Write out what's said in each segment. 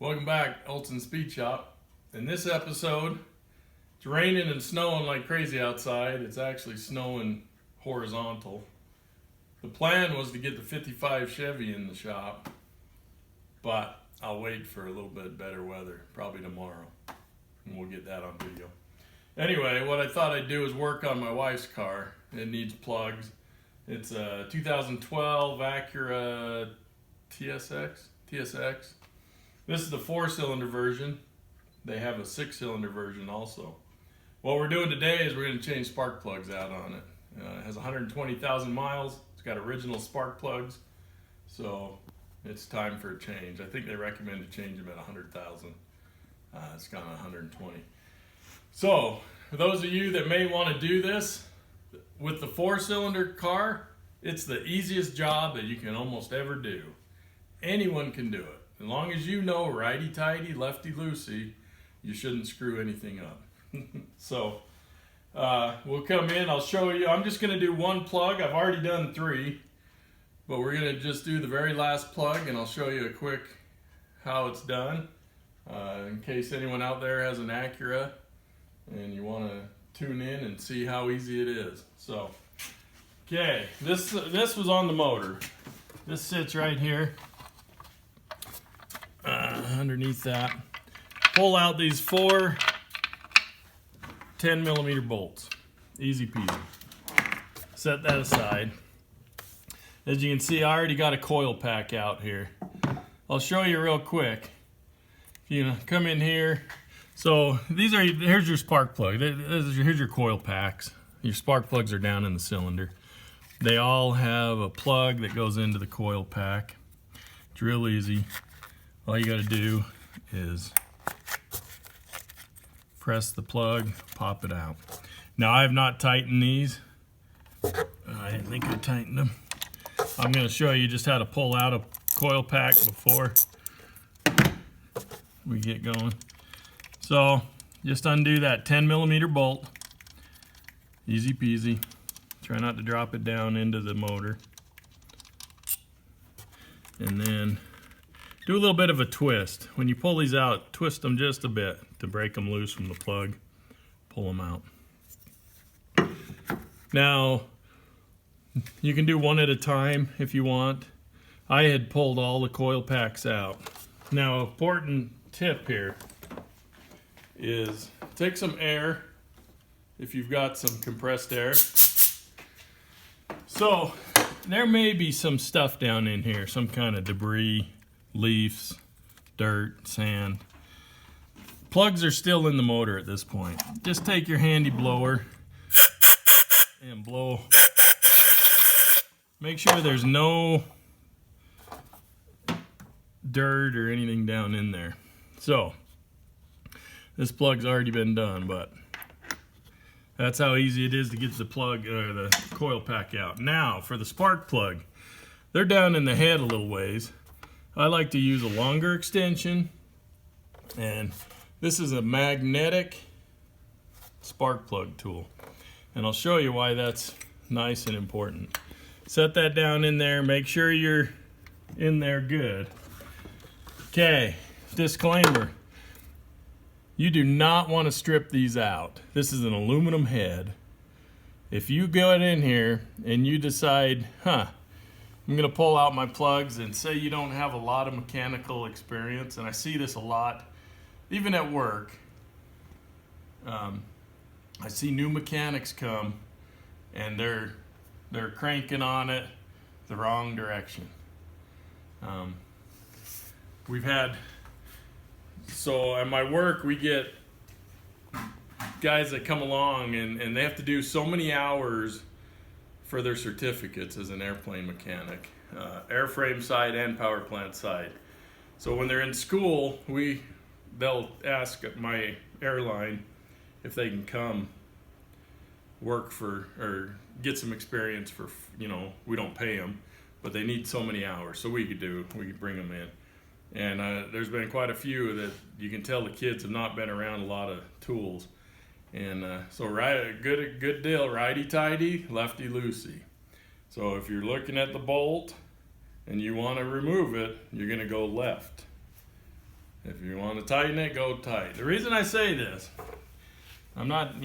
Welcome back, Olson Speed Shop. In this episode, it's raining and snowing like crazy outside. It's actually snowing horizontal. The plan was to get the 55 Chevy in the shop, but I'll wait for a little bit better weather, probably tomorrow, and we'll get that on video. Anyway, what I thought I'd do is work on my wife's car. It needs plugs. It's a 2012 Acura TSX. This is the 4-cylinder version. They have a 6-cylinder version also. What we're doing today is we're going to change spark plugs out on it. It has 120,000 miles. It's got original spark plugs, so it's time for a change. I think they recommend to change them at 100,000. It's gone 120. So, for those of you that may want to do this with the 4-cylinder car, it's the easiest job that you can almost ever do. Anyone can do it. As long as you know righty-tighty, lefty-loosey, you shouldn't screw anything up. So, we'll come in, I'll show you. I'm just going to do one plug. I've already done 3, but we're going to just do the very last plug, and I'll show you a quick how it's done. In case anyone out there has an Acura and you want to tune in and see how easy it is. So, okay, this was on the motor. This sits right here. Underneath that, pull out these 4 10mm bolts. Easy peasy. Set that aside. As you can see, I already got a coil pack out here. I'll show you real quick. You come in here. So here's your spark plug. Here's your coil packs. Your spark plugs are down in the cylinder. They all have a plug that goes into the coil pack. It's real easy. All you got to do is press the plug, pop it out. Now I have not tightened these. I didn't think I tightened them. I'm going to show you just how to pull out a coil pack before we get going. So just undo that 10mm bolt. Easy peasy. Try not to drop it down into the motor. And then do a little bit of a twist. When you pull these out, twist them just a bit to break them loose from the plug. Pull them out. Now, you can do one at a time if you want. I had pulled all the coil packs out. Now, important tip here is take some air if you've got some compressed air. So, there may be some stuff down in here, some kind of debris, leaves, dirt, sand. Plugs are still in the motor at this point. Just take your handy blower and blow. Make sure there's no dirt or anything down in there. So, this plug's already been done, but that's how easy it is to get the plug or the coil pack out. Now, for the spark plug, they're down in the head a little ways. I like to use a longer extension, and this is a magnetic spark plug tool, and I'll show you why that's nice and important. Set that down in there, make sure you're in there good. Okay, disclaimer, you do not want to strip these out. This is an aluminum head. If you go in here and you decide, I'm going to pull out my plugs, and say you don't have a lot of mechanical experience, and I see this a lot, even at work. I see new mechanics come, and they're cranking on it the wrong direction. So at my work, we get guys that come along, and they have to do so many hours for their certificates as an airplane mechanic, airframe side and power plant side. So when they're in school, they'll ask at my airline if they can come work or get some experience for, we don't pay them, but they need so many hours. So we could bring them in. And there's been quite a few that you can tell the kids have not been around a lot of tools. And so good deal, righty-tighty, lefty-loosey. So if you're looking at the bolt and you want to remove it, you're going to go left. If you want to tighten it, go tight. The reason I say this, I'm not,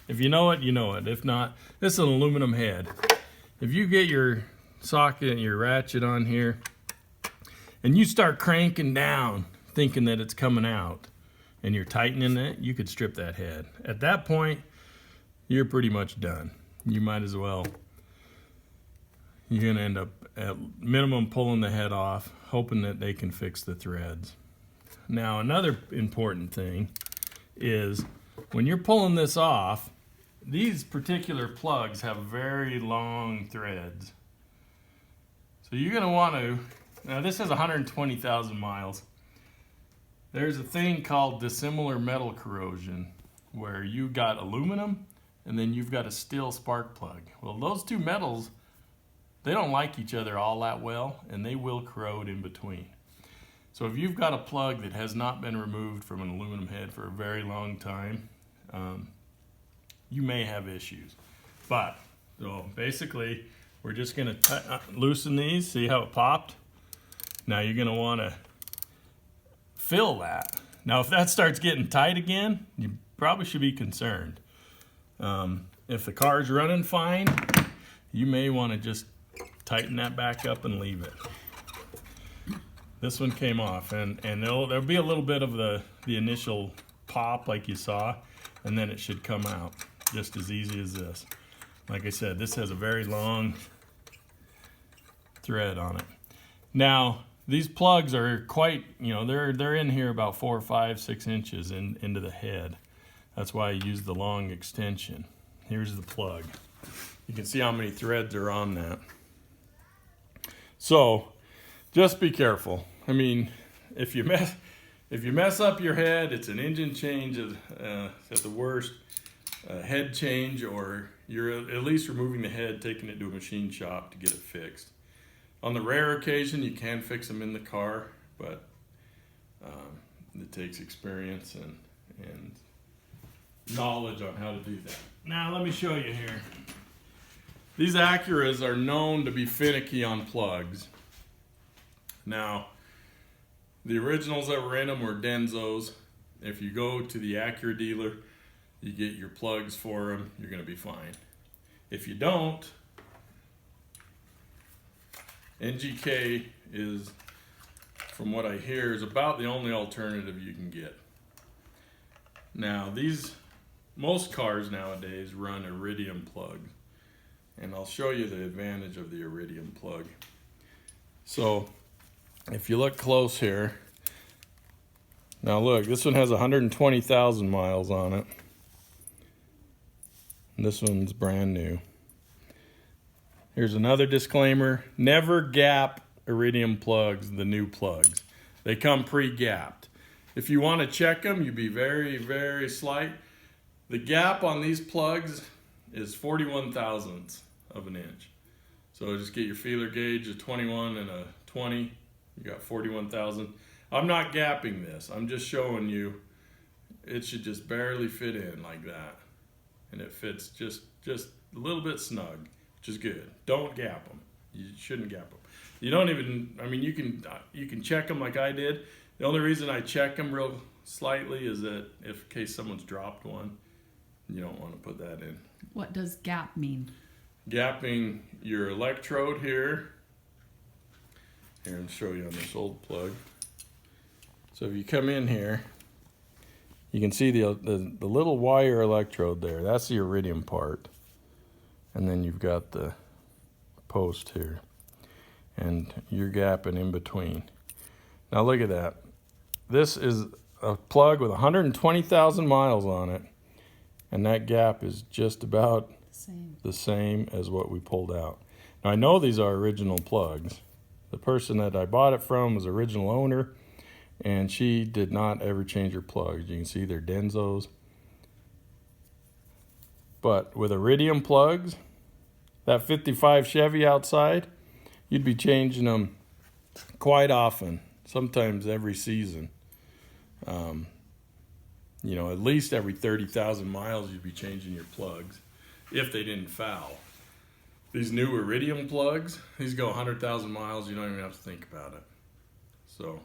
if you know it, you know it. If not, this is an aluminum head. If you get your socket and your ratchet on here and you start cranking down thinking that it's coming out and you're tightening it, you could strip that head. At that point, you're pretty much done. You might as well. You're going to end up at minimum pulling the head off, hoping that they can fix the threads. Now, another important thing is when you're pulling this off, these particular plugs have very long threads. So you're going to want to, now this has 120,000 miles. There's a thing called dissimilar metal corrosion where you got aluminum and then you've got a steel spark plug. Well, those two metals, they don't like each other all that well and they will corrode in between. So if you've got a plug that has not been removed from an aluminum head for a very long time, you may have issues. But, so basically, we're just gonna loosen these, see how it popped? Now you're gonna wanna fill that. Now if that starts getting tight again, you probably should be concerned. If the car's running fine, you may wanna just tighten that back up and leave it. This one came off, and there'll be a little bit of the initial pop like you saw, and then it should come out just as easy as this. Like I said, this has a very long thread on it. Now, these plugs are quite, they're in here about 4, 5, 6 inches into the head. That's why I use the long extension. Here's the plug. You can see how many threads are on that. So, just be careful. I mean, if you mess up your head, it's an engine change at the worst, head change, or you're at least removing the head, taking it to a machine shop to get it fixed. On the rare occasion, you can fix them in the car, but it takes experience and knowledge on how to do that. Now, let me show you here. These Acuras are known to be finicky on plugs. Now, the originals that were in them were Denzos. If you go to the Acura dealer, you get your plugs for them, you're going to be fine. If you don't, NGK is, from what I hear, is about the only alternative you can get. Now, most cars nowadays run iridium plugs, and I'll show you the advantage of the iridium plug. So, if you look close here, now look, this one has 120,000 miles on it. And this one's brand new. Here's another disclaimer. Never gap iridium plugs, the new plugs. They come pre-gapped. If you want to check them, you be very, very slight. The gap on these plugs is 41 thousandths of an inch. So just get your feeler gauge, a 21 and a 20. You got 41,000. I'm not gapping this. I'm just showing you it should just barely fit in like that. And it fits just a little bit snug, which is good. Don't gap them. You shouldn't gap them. You don't even, I mean, you can check them like I did. The only reason I check them real slightly is that in case someone's dropped one, you don't want to put that in. What does gap mean? Gapping your electrode here. Here, I'll show you on this old plug. So if you come in here, you can see the little wire electrode there. That's the iridium part. And then you've got the post here. And you're gapping in between. Now look at that. This is a plug with 120,000 miles on it. And that gap is just about the same as what we pulled out. Now I know these are original plugs. The person that I bought it from was original owner, and she did not ever change her plugs. You can see they're Denzos. But with iridium plugs, that 55 Chevy outside, you'd be changing them quite often, sometimes every season. At least every 30,000 miles you'd be changing your plugs if they didn't foul. These new iridium plugs, these go 100,000 miles, you don't even have to think about it. So,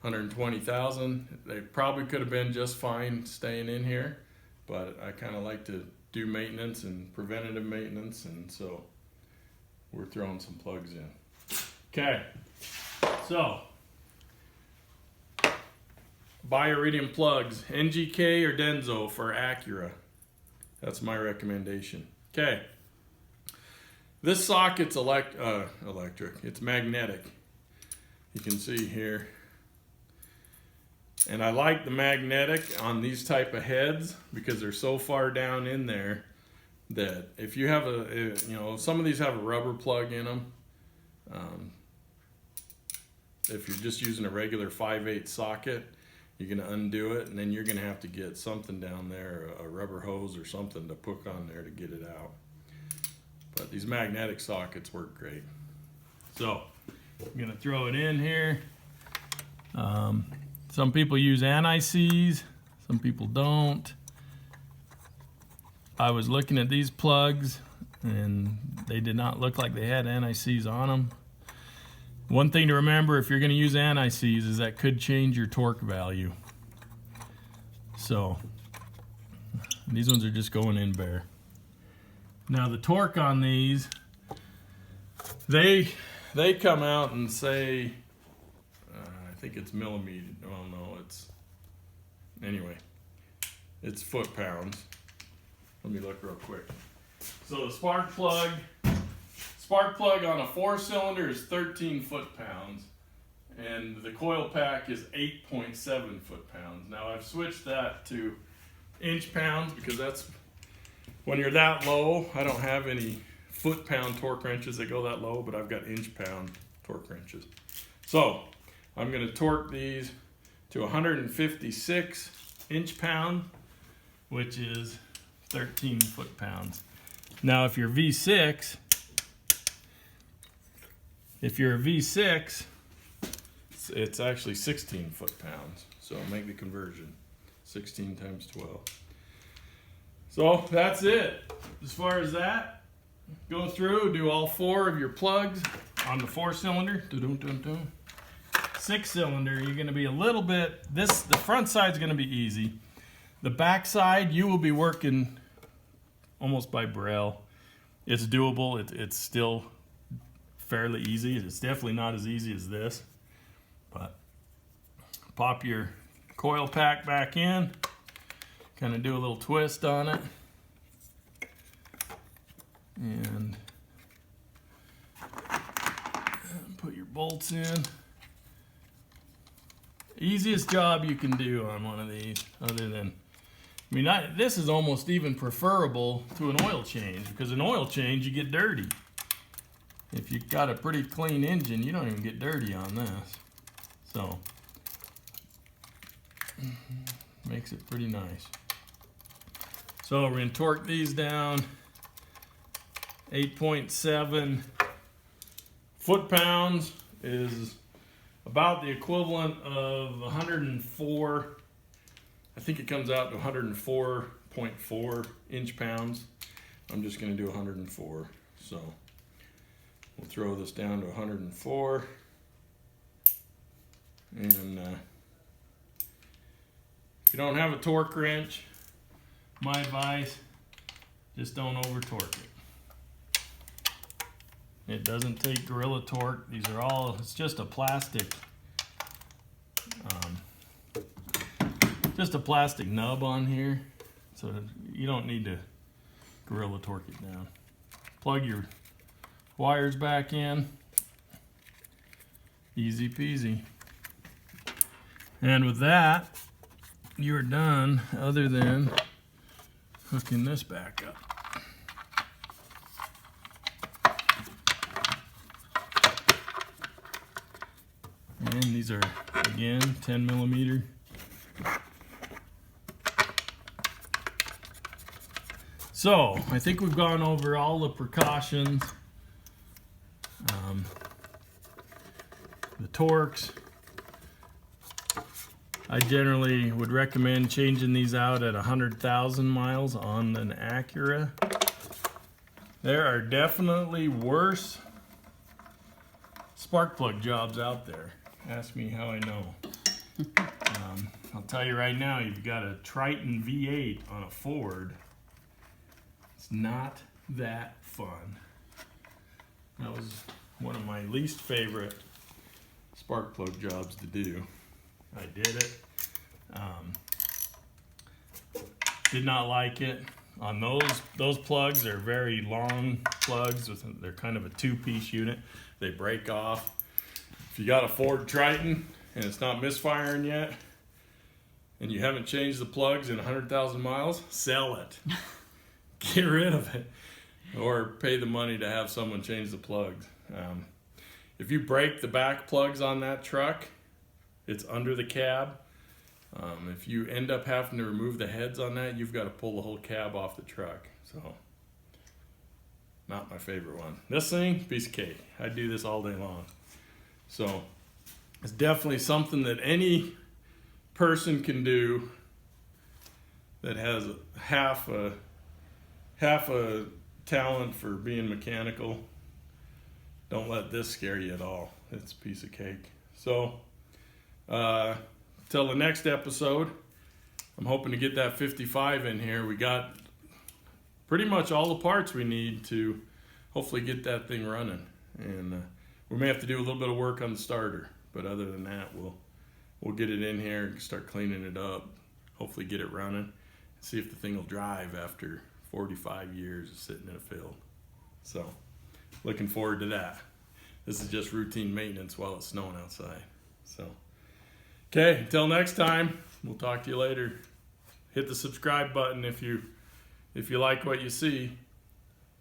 120,000. They probably could have been just fine staying in here, but I kind of like to do maintenance and preventative maintenance, and so we're throwing some plugs in. Okay, so bi-iridium plugs, NGK or Denso for Acura. That's my recommendation. Okay, this socket's electric. It's magnetic. You can see here. And I like the magnetic on these type of heads because they're so far down in there that if you have some of these have a rubber plug in them. If you're just using a regular 5/8 socket, you're going to undo it, and then you're going to have to get something down there, a rubber hose or something to hook on there to get it out. But these magnetic sockets work great. So I'm going to throw it in here. Some people use anti-seize, some people don't. I was looking at these plugs and they did not look like they had anti-seize on them. One thing to remember if you're going to use anti-seize is that could change your torque value. So these ones are just going in bare. Now the torque on these, they come out and say, I think it's millimeter. Oh no, anyway, it's foot-pounds. Let me look real quick. So the spark plug on a 4-cylinder is 13 foot-pounds, and the coil pack is 8.7 foot-pounds. Now I've switched that to inch-pounds because that's when you're that low. I don't have any foot-pound torque wrenches that go that low, but I've got inch-pound torque wrenches. So I'm going to torque these to 156 inch-pound, which is 13 foot-pounds. Now if you're V6, it's actually 16 foot-pounds. So make the conversion. 16 times 12. So that's it. As far as that, go through, do all 4 of your plugs on the 4-cylinder. 6-cylinder, you're going to be a little bit, the front side's going to be easy. The back side, you will be working almost by braille. It's doable. It's still fairly easy. It's definitely not as easy as this. But pop your coil pack back in, kind of do a little twist on it, and put your bolts in. Easiest job you can do on one of these, other than, this is almost even preferable to an oil change, because an oil change you get dirty. If you've got a pretty clean engine, you don't even get dirty on this. So makes it pretty nice. So we're going to torque these down. 8.7 foot-pounds is about the equivalent of 104. I think it comes out to 104.4 inch-pounds. I'm just going to do 104. So we'll throw this down to 104. And if you don't have a torque wrench, my advice, just don't over torque it. It doesn't take Gorilla Torque. These are all, it's just a plastic nub on here, so you don't need to Gorilla Torque it down. Plug your wires back in, easy peasy. And with that, you're done, other than hooking this back up. And these are, again, 10 millimeter. So, I think we've gone over all the precautions, the torques. I generally would recommend changing these out at 100,000 miles on an Acura. There are definitely worse spark plug jobs out there. Ask me how I know. I'll tell you right now, you've got a Triton V8 on a Ford. It's not that fun. That was one of my least favorite spark plug jobs to do. I did it. Did not like it. On those plugs, they're very long plugs. They're kind of a two-piece unit. They break off. If you got a Ford Triton and it's not misfiring yet, and you haven't changed the plugs in 100,000 miles, sell it. Get rid of it. Or pay the money to have someone change the plugs. If you break the back plugs on that truck, it's under the cab. If you end up having to remove the heads on that, you've got to pull the whole cab off the truck. So, not my favorite one. This thing, piece of cake. I do this all day long. So, it's definitely something that any person can do that has half a talent for being mechanical. Don't let this scare you at all. It's a piece of cake. So, till the next episode, I'm hoping to get that 55 in here. We got pretty much all the parts we need to hopefully get that thing running. And we may have to do a little bit of work on the starter, but other than that, we'll get it in here and start cleaning it up. Hopefully get it running. See if the thing will drive after 45 years of sitting in a field. So, looking forward to that. This is just routine maintenance while it's snowing outside. So, okay, until next time, we'll talk to you later. Hit the subscribe button if you like what you see.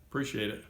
Appreciate it.